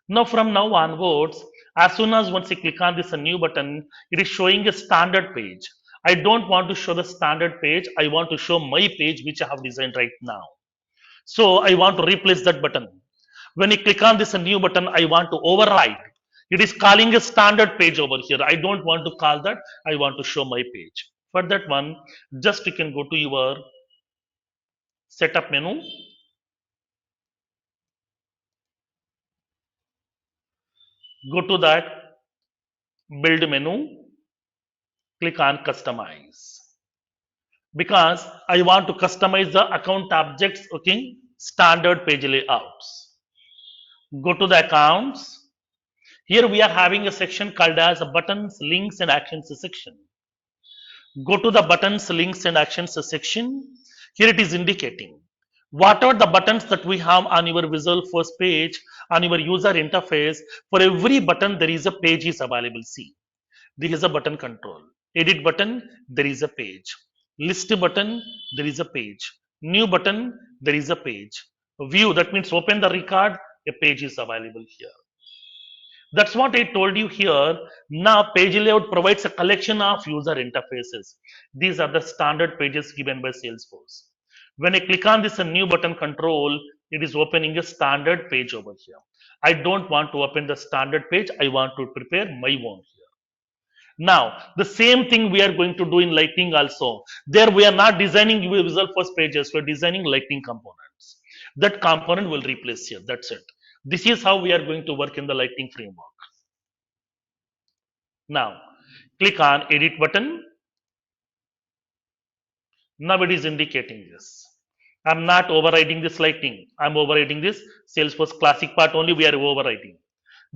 Now from now onwards, as soon as once you click on this new button, it is showing a standard page. I don't want to show the standard page. I want to show my page which I have designed right now. So I want to replace that button. When you click on this new button, I want to override. It is calling a standard page over here. I don't want to call that. I want to show my page. For that one, just you can go to your setup menu. Go to that build menu, click on customize. Because I want to customize the account objects, okay, standard page layouts. Go to the accounts. Here we are having a section called as buttons, links, and actions section. Go to the buttons, links, and actions section. Here it is indicating what are the buttons that we have on your Visualforce page, on your user interface. For every button, there is a page is available. See, there is a button control. Edit button, there is a page. List button, there is a page. New button, there is a page. View, that means open the record, a page is available here. That's what I told you here. Now, page layout provides a collection of user interfaces. These are the standard pages given by Salesforce. When I click on this new button control, it is opening a standard page over here. I don't want to open the standard page. I want to prepare my own here. Now, the same thing we are going to do in Lightning also. There we are not designing Visualforce pages. We are designing Lightning components. That component will replace here. That's it. This is how we are going to work in the Lightning framework. Now, click on edit button. Now it is indicating this. I'm not overriding this Lightning. I'm overriding this Salesforce classic part only we are overriding.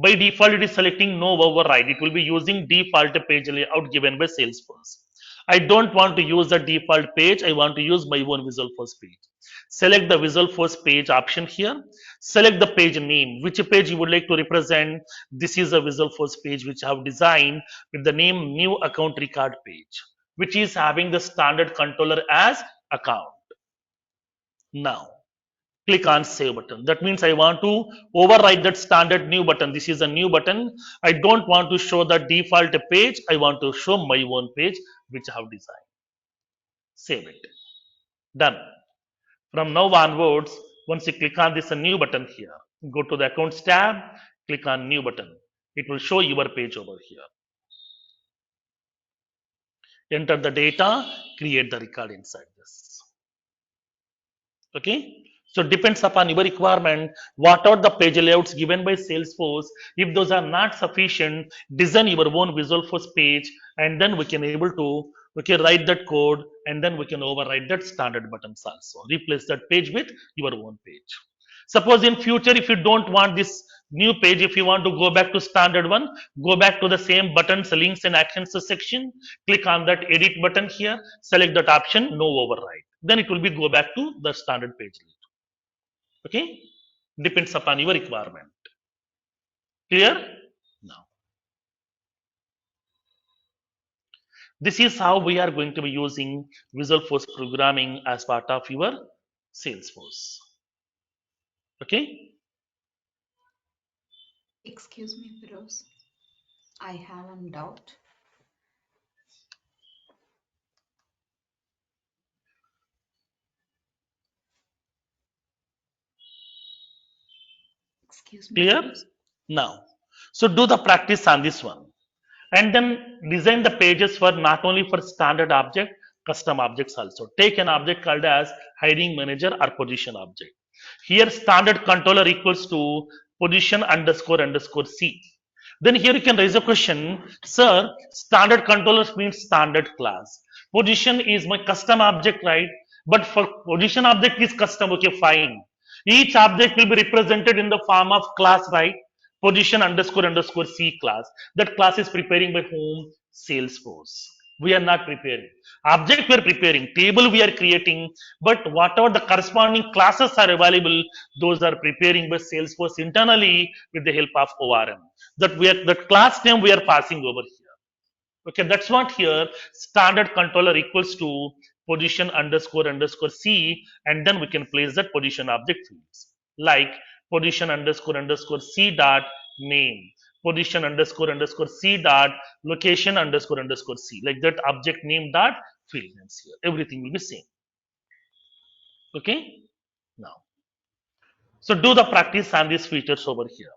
By default, it is selecting no override. It will be using default page layout given by Salesforce. I don't want to use the default page. I want to use my own Visualforce page. Select the Visualforce page option here. Select the page name, which page you would like to represent. This is a Visualforce page which I have designed with the name new account record page, which is having the standard controller as account. Now, click on save button. That means I want to override that standard new button. This is a new button. I don't want to show the default page. I want to show my own page which I have designed. Save it. Done. From now onwards, once you click on this new button here, go to the accounts tab, click on new button. It will show your page over here. Enter the data, create the record inside this. Okay, so depends upon your requirement what are the page layouts given by Salesforce. If those are not sufficient, design your own Visualforce page, and then we can able to write that code, and then we can override that standard buttons also, replace that page with your own page. Suppose in future if you don't want this new page, if you want to go back to standard one, go back to the same buttons, links and actions section, click on that edit button here, select that option no override, then it will be go back to the standard page. Okay, depends upon your requirement. Clear? Now this is how we are going to be using Visualforce programming as part of your Salesforce. Okay, Excuse me, Firoz. I have a doubt. Excuse me, clear? Firoz. Now, so do the practice on this one, and then design the pages for not only for standard object, custom objects also. Take an object called as hiring manager or position object. Here standard controller equals to position underscore underscore c. Then here you can raise a question, sir, standard controllers means standard class, position is my custom object, right? But for position object is custom, okay, fine. Each object will be represented in the form of class, right? Position underscore underscore c class. That class is preparing by whom? Salesforce. We are not preparing. Object we are preparing, table we are creating, but whatever the corresponding classes are available, those are preparing by Salesforce internally with the help of ORM. That class name we are passing over here. Okay, that's what here standard controller equals to position underscore underscore c, and then we can place that position object fields like position underscore underscore c dot name, position underscore underscore c dot location underscore underscore c, like that object name dot field names here. Everything will be same. Okay, now so do the practice on these features over here.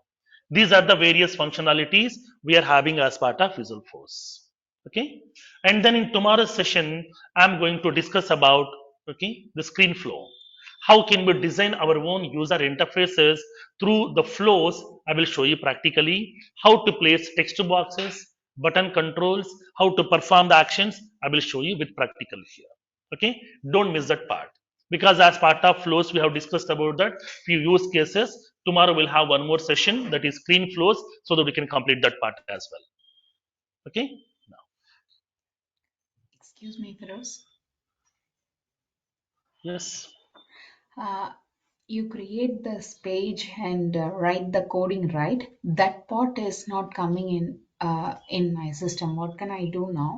These are the various functionalities we are having as part of Visualforce. Okay, and then in tomorrow's session, I'm going to discuss about the screen flow. How can we design our own user interfaces through the flows? I will show you practically how to place text boxes, button controls, how to perform the actions. I will show you with practical here. Okay, don't miss that part, because as part of flows we have discussed about that few use cases. Tomorrow we'll have one more session, that is screen flows, so that we can complete that part as well. Okay, now Excuse me, Firoz. yes, Uh, you create this page and write the coding, right? That part is not coming in my system. What can I do now?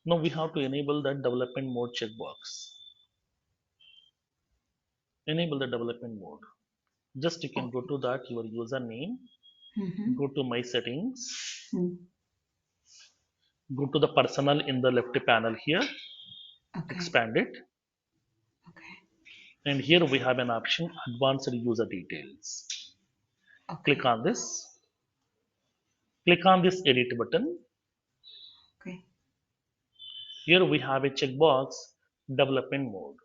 now we have to enable that development mode checkbox. Enable the development mode. Just you can go Okay. to that your username, Mm-hmm. go to my settings, Mm. go to the personal in the left panel here, Okay. expand it, Okay. and here we have an option advanced user details. Click Okay. on this, click on this edit button. Okay. Here we have a checkbox development mode.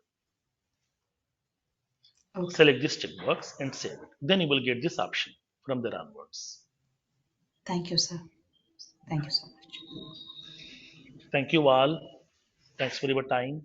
Okay. Select this checkbox and save it. Then you will get this option from there onwards. Thank you, sir. Thank you so much. Thank you all. Thanks for your time.